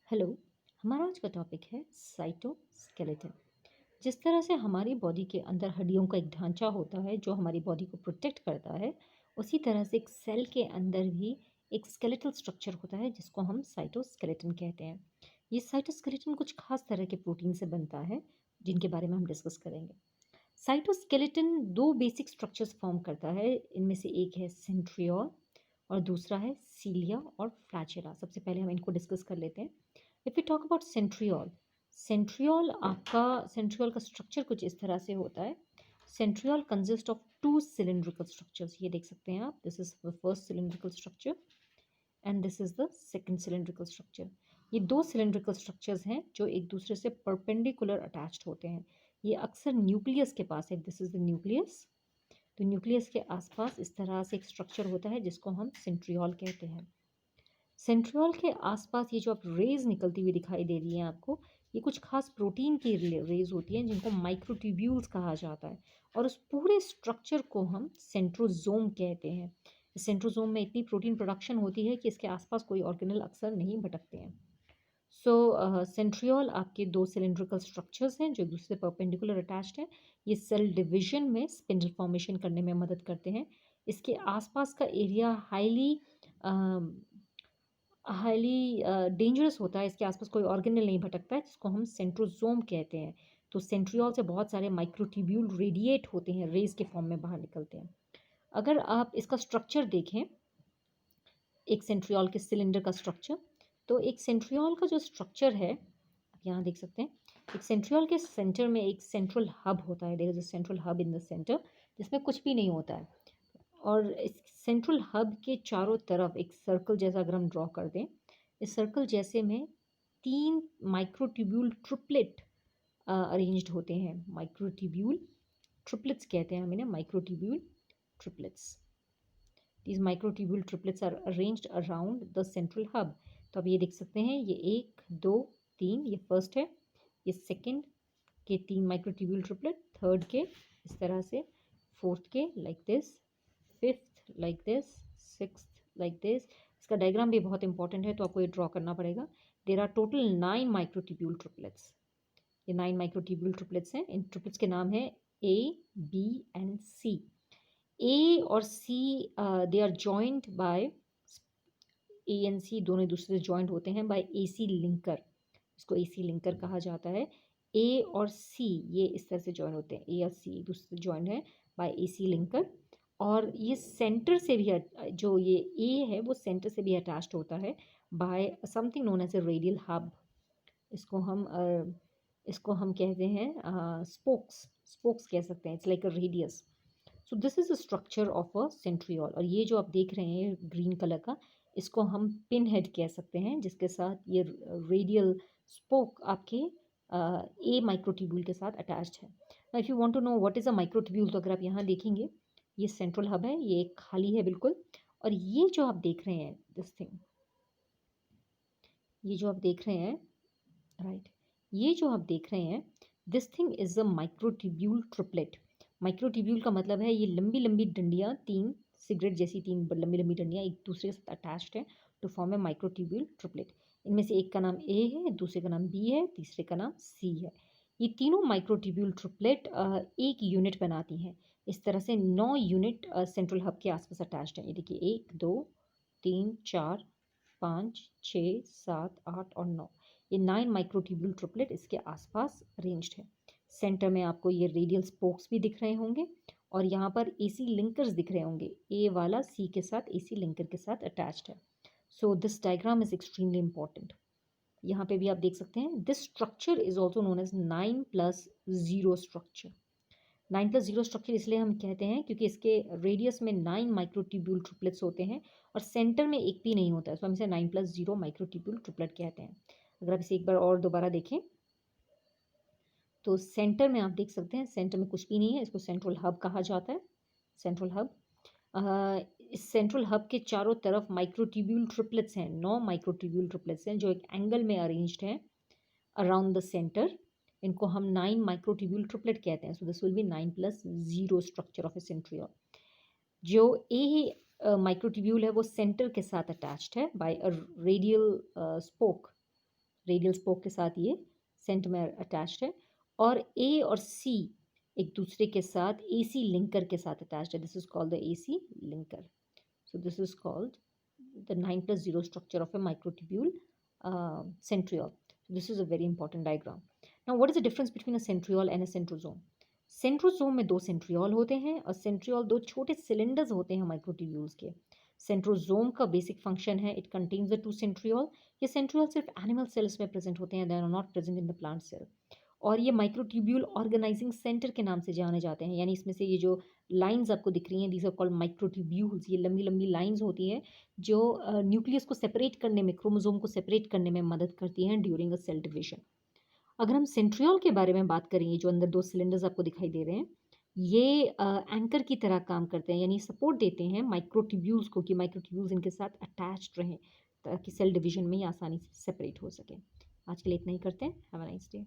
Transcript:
Hello. हमारा आज का टॉपिक है साइटोस्केलेटन। जिस तरह से हमारी बॉडी के अंदर हड्डियों का एक ढांचा होता है जो हमारी बॉडी को प्रोटेक्ट करता है, उसी तरह से एक सेल के अंदर भी एक स्केलेटल स्ट्रक्चर होता है जिसको हम साइटोस्केलेटन कहते हैं। ये साइटोस्केलेटन कुछ खास तरह के प्रोटीन से बनता है जिनके बारे में हम डिस्कस करेंगे। साइटोस्केलेटन दो बेसिक स्ट्रक्चर्स फॉर्म करता है। इनमें से एक है सेंट्रियोल और दूसरा है सीलिया और फ्लैचेला। सबसे पहले हम इनको डिस्कस कर लेते हैं। If we talk about centriole, centriole का स्ट्रक्चर कुछ इस तरह से होता है। Centriole consist of two cylindrical structures. ये देख सकते हैं आप, this is the first cylindrical structure and this is the second cylindrical structure. ये दो सिलिंड्रिकल स्ट्रक्चर्स हैं जो एक दूसरे से परपेंडिकुलर अटैच्ड होते हैं। ये अक्सर न्यूक्लियस के पास है, दिस इज द न्यूक्लियस। तो न्यूक्लियस के आसपास इस तरह से एक स्ट्रक्चर होता है जिसको हम सेंट्रियोल कहते हैं। सेंट्रियोल के आसपास ये जो आप रेज निकलती हुई दिखाई दे रही हैं आपको, ये कुछ खास प्रोटीन की रेज होती हैं जिनको माइक्रोट्यूब्यूल्स कहा जाता है। और उस पूरे स्ट्रक्चर को हम सेंट्रोजोम कहते हैं। सेंट्रोजोम में इतनी प्रोटीन प्रोडक्शन होती है कि इसके आसपास कोई ऑर्गेनल अक्सर नहीं भटकते हैं। सो सेंट्रियोल आपके दो सिलिंड्रिकल स्ट्रक्चर्स हैं जो एक दूसरे से परपेंडिकुलर अटैच्ड हैं। ये सेल डिवीजन में स्पिंडल फॉर्मेशन करने में मदद करते हैं। इसके आसपास का एरिया हाईली डेंजरस होता है। इसके आसपास कोई ऑर्गेनल नहीं भटकता है जिसको हम सेंट्रोजोम कहते हैं। तो सेंट्रियोल से बहुत सारे माइक्रोट्यूब्यूल रेडिएट होते हैं, रेज के फॉर्म में बाहर निकलते हैं। अगर आप इसका स्ट्रक्चर देखें, एक सेंट्रियोल के सिलेंडर का स्ट्रक्चर, तो एक सेंट्रियोल का जो स्ट्रक्चर है आप यहाँ देख सकते हैं। एक सेंट्रियोल के सेंटर में एक सेंट्रल हब होता है, there is a central hub in the center, जिसमें कुछ भी नहीं होता है। और इस सेंट्रल हब के चारों तरफ एक सर्कल जैसा अगर हम ड्रॉ कर दें, इस सर्कल जैसे में तीन माइक्रोट्यूब्यूल ट्रिपलेट अरेंज्ड होते हैं। माइक्रोट्यूब्यूल ट्रिपलेट्स कहते हैं हम इन्हें, microtubule triplets. These microtubule triplets are arranged around the central hub. तो आप ये देख सकते हैं, ये एक दो तीन, ये फर्स्ट है, ये सेकंड के तीन माइक्रोट्यूब्यूल ट्रिपलेट, थर्ड के इस तरह से, फोर्थ के like this, fifth like this, sixth like this. इसका डायग्राम भी बहुत इंपॉर्टेंट है तो आपको ये ड्रॉ करना पड़ेगा। There are total 9 microtubule triplets. ये 9 माइक्रोट्यूब्यूल ट्रिपलेट्स हैं। इन ट्रिपलेट्स के नाम है ए, बी एंड सी। ए और C they are joint by, A and C दोनों एक दूसरे से जॉइंट होते हैं बाय ए सी लिंकर। इसको ए सी लिंकर कहा जाता है। ए और सी ये इस तरह से जॉइन होते हैं, ए और सी एक दूसरे से जॉइंट है बाय ए सी लिंकर। और ये सेंटर से भी जो ये ए है वो सेंटर से भी अटैच्ड होता है by something known as a radial hub. इसको हम कहते हैं स्पोक्स, स्पोक्स कह सकते हैं। It's like a radius. So this is the structure of a centriole. और ये जो आप देख रहे हैं ग्रीन कलर का, इसको हम पिन हेड कह सकते हैं, जिसके साथ ये रेडियल स्पोक आपके ए माइक्रोट्यूब्यूल के साथ अटैच्ड है। If you want to know what is a microtubule, तो अगर आप यहाँ देखेंगे, ये सेंट्रल हब है, ये खाली है बिल्कुल। और ये जो आप देख रहे हैं दिस थिंग, ये जो आप देख रहे हैं, राइट, ये जो आप देख रहे हैं, this thing is a microtubule triplet. Microtubule का मतलब है ये लंबी लंबी डंडियाँ, तीन सिगरेट जैसी तीन लंबी लंबी डंडियाँ एक दूसरे के साथ अटैच्ड हैं to form a microtubule triplet. इनमें से एक का नाम ए है, दूसरे का नाम बी है, तीसरे का नाम सी है। ये तीनों माइक्रोट्यूब्यूल ट्रिपलेट एक यूनिट बनाती हैं। इस तरह से 9 यूनिट सेंट्रल हब के आसपास अटैच्ड हैं। ये देखिए, एक दो तीन चार पाँच छः सात आठ और 9, ये 9 माइक्रोट्यूब्यूल ट्रिपलेट इसके आसपास अरेंज्ड है। सेंटर में आपको ये रेडियल स्पोक्स भी दिख रहे होंगे और यहाँ पर एसी लिंकर्स दिख रहे होंगे। ए वाला सी के साथ एसी लिंकर के साथ अटैच्ड है। So this diagram is extremely important. यहाँ पे भी आप देख सकते हैं, this structure is also known as 9+0 structure. 9+0 structure इसलिए हम कहते हैं क्योंकि इसके रेडियस में 9 माइक्रोट्यूब्यूल ट्रिपलेट्स होते हैं और सेंटर में एक भी नहीं होता है। सो हम इसे 9+0 माइक्रोट्यूब्यूल ट्रिपलेट कहते हैं। अगर आप इसे एक बार और दोबारा देखें, तो सेंटर में आप देख सकते हैं, सेंटर में कुछ भी नहीं है, इसको सेंट्रल हब कहा जाता है। सेंट्रल हब, इस सेंट्रल हब के चारों तरफ माइक्रोट्यूब्यूल ट्रिपलेट्स हैं, 9 माइक्रोट्यूब्यूल ट्रिपलेट्स हैं जो एक एंगल में अरेंज्ड हैं अराउंड द सेंटर। इनको हम 9 माइक्रोट्यूब्यूल ट्रिपलेट कहते हैं। So this will be 9+0 structure of A centriole. जो ए माइक्रोट्यूब्यूल है वो सेंटर के साथ अटैच्ड है by a radial spoke, radial spoke के साथ ये सेंटर में अटैच्ड है और ए और सी एक दूसरे के साथ एसी लिंकर के साथ अटैच्ड है। This is called the AC linker. So this is called the 9+0 structure of a microtubule centriole. So this is a very important diagram. Now what is the difference between a centriole and a centrosome? Centrosome में दो centriole होते हैं और centriole दो छोटे cylinders होते हैं microtubules के। सेंट्रोसोम का बेसिक फंक्शन है it contains the two centriole. ये सेंट्रियोल सिर्फ एनिमल सेल्स में प्रेजेंट होते हैं, they are not present in the plant cell. और ये माइक्रोट्यूब्यूल ऑर्गेनाइजिंग सेंटर के नाम से जाने जाते हैं, यानी इसमें से ये जो लाइंस आपको दिख रही हैं दीज आर कॉल्ड माइक्रोट्यूब्यूल्स। ये लंबी लंबी लाइंस होती हैं जो न्यूक्लियस को सेपरेट करने में, क्रोमोसोम को सेपरेट करने में मदद करती हैं ड्यूरिंग अ सेल डिविजन। अगर हम सेंट्रियोल के बारे में बात करें, जो अंदर दो सिलेंडर्स आपको दिखाई दे रहे हैं, ये एंकर की तरह काम करते हैं, यानी सपोर्ट देते हैं माइक्रोट्यूब्यूल्स को कि माइक्रोट्यूब्यूल्स इनके साथ अटैच्ड रहें ताकि सेल डिवीजन में ये आसानी से सेपरेट हो सके। आज के लिए इतना ही करते हैं। Have a nice day.